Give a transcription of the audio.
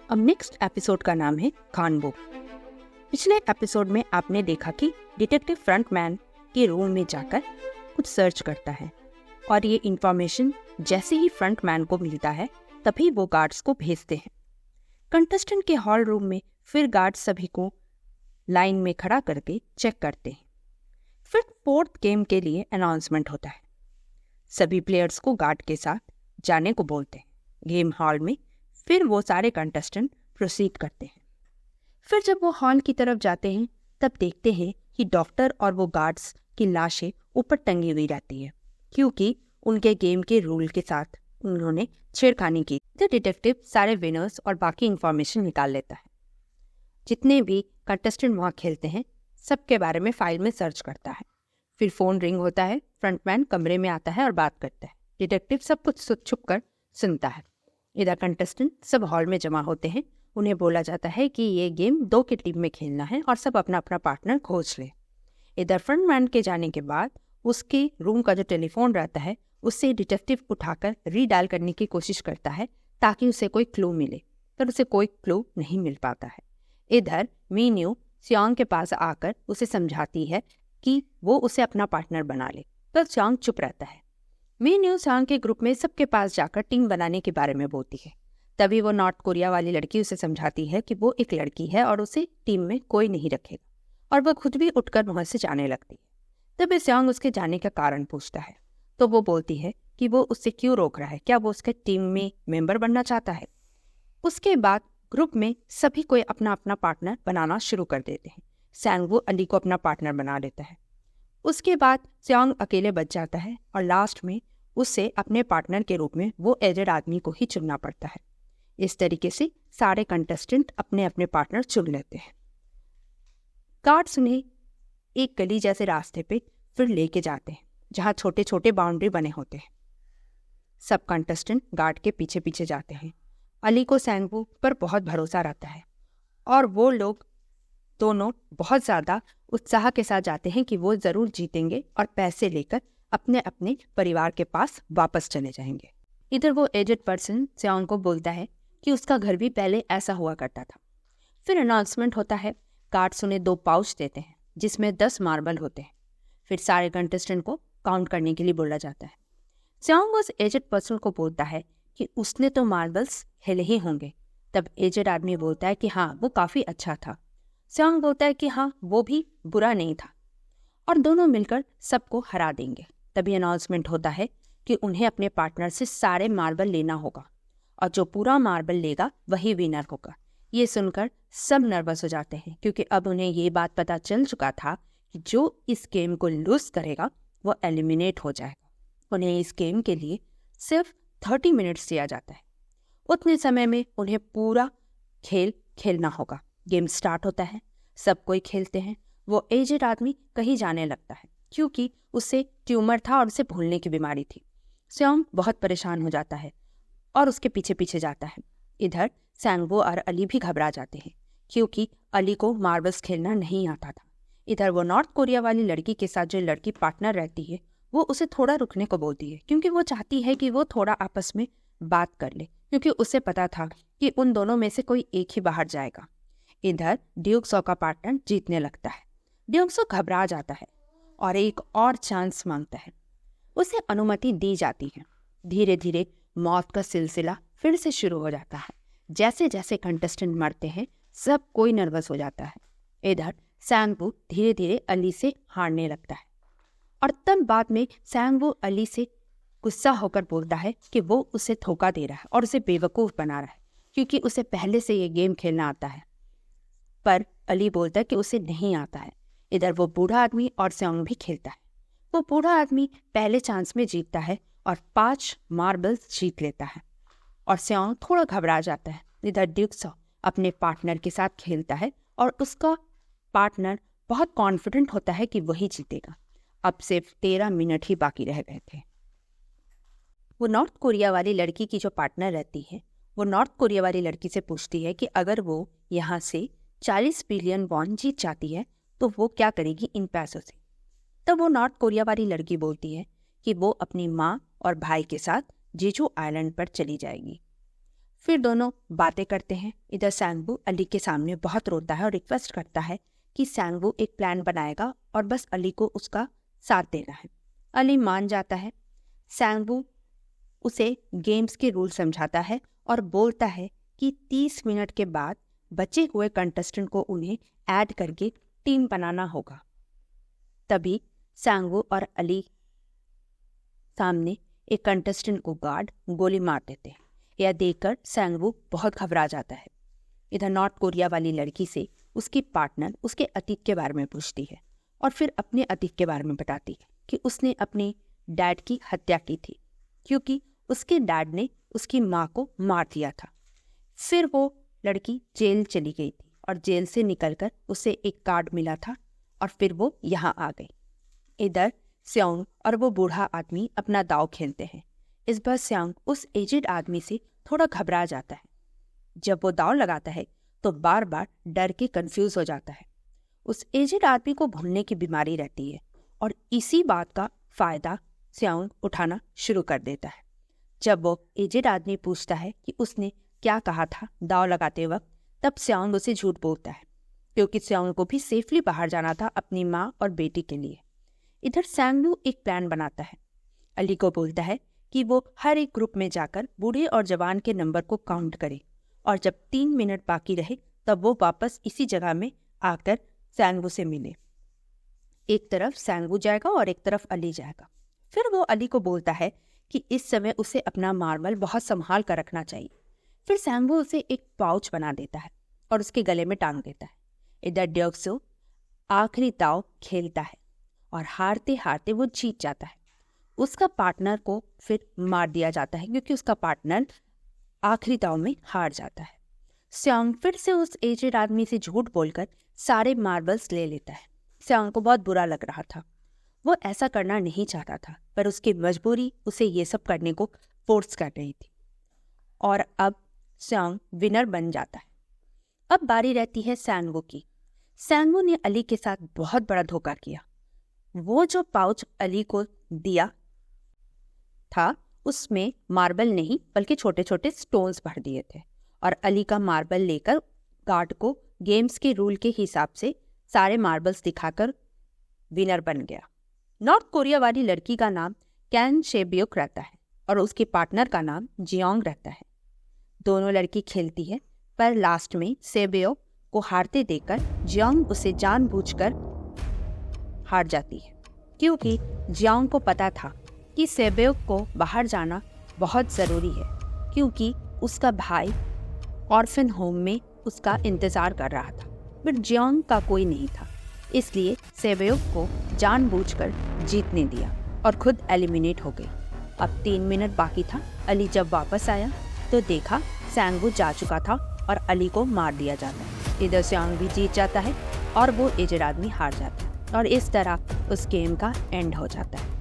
अब next episode का नाम है खानबो। पिछले एपिसोड में आपने देखा कि डिटेक्टिव फ्रंटमैन के रूम में जाकर कुछ सर्च करता है और ये इंफॉर्मेशन जैसे ही फ्रंटमैन को मिलता है तभी वो गार्ड्स को भेजते हैं। कंटेस्टेंट के हॉल रूम में फिर गार्ड्स सभी को लाइन में खड़ा करके चेक करते हैं। फिर फोर्थ गेम के लिए अनाउंसमेंट होता है। सभी प्लेयर्स को गार्ड के साथ जाने को बोलते हैं गेम हॉल में। फिर वो सारे कंटेस्टेंट प्रोसीड करते हैं। फिर जब वो हॉल की तरफ जाते हैं तब देखते हैं कि डॉक्टर और वो गार्ड्स की लाशें ऊपर टंगी हुई रहती है क्योंकि उनके गेम के रूल के साथ उन्होंने छेड़खानी की। द डिटेक्टिव सारे विनर्स और बाकी इंफॉर्मेशन निकाल लेता है। जितने भी कंटेस्टेंट वहाँ खेलते हैं सबके बारे में फाइल में सर्च करता है। फिर फ़ोन रिंग होता है। फ्रंटमैन कमरे में आता है और बात करता है। डिटेक्टिव सब कुछ छुप कर सुनता है। इधर कंटेस्टेंट सब हॉल में जमा होते हैं। उन्हें बोला जाता है कि ये गेम 2 की टीम में खेलना है और सब अपना अपना पार्टनर खोज ले। इधर फ्रंटमैन के जाने के बाद उसके रूम का जो टेलीफोन रहता है उससे डिटेक्टिव उठाकर रीडायल करने की कोशिश करता है ताकि उसे कोई क्लू मिले, पर उसे कोई क्लू नहीं मिल पाता है। इधर मीन्यू सियांग के पास आकर उसे समझाती है कि वो उसे अपना पार्टनर बना ले, पर सियांग चुप रहता है। मीन्यू सियांग के ग्रुप में सबके पास जाकर टीम बनाने के बारे में बोलती है। तभी वो नॉर्थ कोरिया वाली लड़की उसे समझाती है कि वो एक लड़की है और उसे टीम में कोई नहीं रखेगा, और वह खुद भी उठकर वहां से जाने लगती है। तभी सियांग उसके जाने का कारण पूछता है तो वो बोलती है कि वो उससे क्यों रोक रहा है, क्या वो उसके टीम में मेंबर बनना चाहता है। उसके बाद ग्रुप में सभी कोई अपना अपना पार्टनर बनाना शुरू कर देते हैं। सैंगवू अली को अपना पार्टनर बना लेता है। उसके बाद सियांग अकेले बच जाता है और लास्ट में उसे अपने पार्टनर के रूप में वो एजेड आदमी को ही चुनना पड़ता है। इस तरीके से सारे कंटेस्टेंट अपने अपने पार्टनर चुन लेते हैं। गार्ड्स उन्हें एक गली जैसे रास्ते पे फिर लेके जाते हैं जहाँ छोटे छोटे बाउंड्री बने होते हैं। सब कंटेस्टेंट गार्ड के पीछे पीछे जाते हैं। अली को सैंगवू पर बहुत भरोसा रहता है और वो लोग दोनों बहुत ज़्यादा उत्साह के साथ जाते हैं कि वो ज़रूर जीतेंगे और पैसे लेकर अपने अपने परिवार के पास वापस चले जाएंगे। इधर वो एजेड पर्सन सियांग को बोलता है कि उसका घर भी पहले ऐसा हुआ करता था। फिर अनाउंसमेंट होता है। गार्ड्स उन्हें 2 पाउच देते हैं जिसमें 10 मार्बल होते हैं। फिर सारे कंटेस्टेंट को काउंट करने के लिए बोला जाता है। सियांग उस एजेड पर्सन को बोलता है कि उसने तो मार्बल्स हिले ही होंगे। तब एजेड आदमी बोलता है कि हाँ, वो काफ़ी अच्छा था। सियांग बोलता है कि हाँ, वो भी बुरा नहीं था और दोनों मिलकर सबको हरा देंगे। तभी अनाउंसमेंट होता है कि उन्हें अपने पार्टनर से सारे मार्बल लेना होगा और जो पूरा मार्बल लेगा वही विनर होगा। ये सुनकर सब नर्वस हो जाते हैं क्योंकि अब उन्हें ये बात पता चल चुका था कि जो इस गेम को लूज करेगा वो एलिमिनेट हो जाएगा। उन्हें इस गेम के लिए सिर्फ 30 मिनट्स दिया जाता है। उतने समय में उन्हें पूरा खेल खेलना होगा। गेम स्टार्ट होता है। सब कोई खेलते हैं। वो एजेड आदमी कहीं जाने लगता है क्योंकि उसे ट्यूमर था और उसे भूलने की बीमारी थी। सियांग बहुत परेशान हो जाता है और उसके पीछे पीछे जाता है। इधर सैंगवू और अली भी घबरा जाते हैं क्योंकि अली को मार्बल्स खेलना नहीं आता था। इधर वो नॉर्थ कोरिया वाली लड़की के साथ जो लड़की पार्टनर रहती है वो उसे थोड़ा रुकने को बोलती है क्योंकि वो चाहती है कि वो थोड़ा आपस में बात कर ले, क्योंकि उसे पता था कि उन दोनों में से कोई एक ही बाहर जाएगा। इधर ड्यूक सो का पार्टनर जीतने लगता है। ड्यूक सो घबरा जाता है और एक और चांस मांगता है। उसे अनुमति दी जाती है। धीरे धीरे मौत का सिलसिला फिर से शुरू हो जाता है। जैसे जैसे कंटेस्टेंट मरते हैं सब कोई नर्वस हो जाता है। इधर सैंगवू धीरे धीरे अली से हारने लगता है और तब बाद में सैंगवू अली से गुस्सा होकर बोलता है कि वो उसे धोखा दे रहा है और उसे बेवकूफ़ बना रहा है क्योंकि उसे पहले से ये गेम खेलना आता है। पर अली बोलता है कि उसे नहीं आता है। इधर वो बूढ़ा आदमी और सियांग भी खेलता है। वो बूढ़ा आदमी पहले चांस में जीतता है और 5 मार्बल्स जीत लेता है और सियांग थोड़ा घबरा जाता है। इधर ड्यूक सो अपने पार्टनर के साथ खेलता है और उसका पार्टनर बहुत कॉन्फिडेंट होता है कि वही जीतेगा। अब सिर्फ 13 मिनट ही बाकी रह गए थे। वो नॉर्थ कोरिया वाली लड़की की जो पार्टनर रहती है वो नॉर्थ कोरिया वाली लड़की से पूछती है कि अगर वो यहाँ से 40 बिलियन वॉन जीत जाती है तो वो क्या करेगी इन पैसों से। तब वो नॉर्थ कोरिया वाली लड़की बोलती है कि वो अपनी माँ और भाई के साथ जेजू आइलैंड पर चली जाएगी। फिर दोनों बातें करते हैं। इधर सैंगवू अली के सामने बहुत रोता है और रिक्वेस्ट करता है कि सैंगवू एक प्लान बनाएगा और बस अली को उसका साथ देना है। अली मान जाता है। सैंगवू उसे गेम्स के रूल समझाता है और बोलता है कि 30 मिनट के बाद बचे हुए कंटेस्टेंट को उन्हें ऐड करके टीम बनाना होगा। तभी सैंगवू और अली सामने एक कंटेस्टेंट को गार्ड गोली मार देते हैं। यह देखकर सैंगवू बहुत घबरा जाता है। इधर नॉर्थ कोरिया वाली लड़की से उसकी पार्टनर उसके अतीत के बारे में पूछती है और फिर अपने अतीत के बारे में बताती है कि उसने अपने डैड की हत्या की थी क्योंकि उसके डैड ने उसकी माँ को मार दिया था। फिर वो लड़की जेल चली गई थी और जेल से निकलकर उसे एक कार्ड मिला था और फिर वो यहाँ आ गई। इधर स्योंग और वो बूढ़ा आदमी अपना दांव खेलते हैं। इस बार स्योंग उस एजेड आदमी से थोड़ा घबरा जाता है। जब वो दांव लगाता है तो बार बार डर के कंफ्यूज हो जाता है। उस एजेड आदमी को भूलने की बीमारी रहती है और इसी बात का फायदा स्योंग उठाना शुरू कर देता है। जब वो एजेड आदमी पूछता है कि उसने क्या कहा था दांव लगाते वक्त, तब स्योंग उसे झूठ बोलता है क्योंकि स्योंग को भी सेफली बाहर जाना था अपनी माँ और बेटी के लिए। इधर सैंगवू एक प्लान बनाता है। अली को बोलता है कि वो हर एक ग्रुप में जाकर बूढ़े और जवान के नंबर को काउंट करे और जब 3 मिनट बाकी रहे तब वो वापस इसी जगह में आकर सैंगवू से मिले। एक तरफ सैंगवू जाएगा और एक तरफ अली जाएगा। फिर वो अली को बोलता है कि इस समय उसे अपना मार्बल बहुत संभाल कर रखना चाहिए। फिर सैंगवू उसे एक पाउच बना देता है और उसके गले में टांग देता है। इधर ड्योक्सो आखिरी दाव खेलता है और हारते हारते वो जीत जाता है। उसका पार्टनर को फिर मार दिया जाता है क्योंकि उसका पार्टनर आखिरी दाव में हार जाता है। स्योंग फिर से उस एजेड आदमी से झूठ बोलकर सारे मार्बल्स ले लेता है। स्योंग को बहुत बुरा लग रहा था। वो ऐसा करना नहीं चाहता था पर उसकी मजबूरी उसे ये सब करने को फोर्स कर रही थी और अब स्योंग विनर बन जाता है। अब बारी रहती है सैंगवू की। सैंगवू ने अली के साथ बहुत बड़ा धोखा किया। वो जो पाउच अली को दिया था उसमें मार्बल नहीं बल्कि छोटे छोटे स्टोन्स भर दिए थे और अली का मार्बल लेकर गार्ड को गेम्स के रूल के हिसाब से सारे मार्बल्स दिखाकर विनर बन गया। नॉर्थ कोरिया वाली लड़की का नाम कैन शेब्योक रहता है और उसके पार्टनर का नाम जियोंग रहता है। दोनों लड़की खेलती है पर लास्ट में सेब्योक को हारते देखकर जियोंग उसे जानबूझकर हार जाती है क्योंकि जियोंग को पता था कि सेब्योक को बाहर जाना बहुत ज़रूरी है क्योंकि उसका भाई ऑर्फन होम में उसका इंतज़ार कर रहा था बट जियोंग का कोई नहीं था, इसलिए सेब्योक को जानबूझकर जीतने दिया और खुद एलिमिनेट हो गई। अब 3 मिनट बाकी था। अली जब वापस आया तो देखा सैंगवू जा चुका था और अली को मार दिया जाता है। इधर स्योंग भी जीत जाता है और वो एजेड आदमी हार जाता है और इस तरह उस गेम का एंड हो जाता है।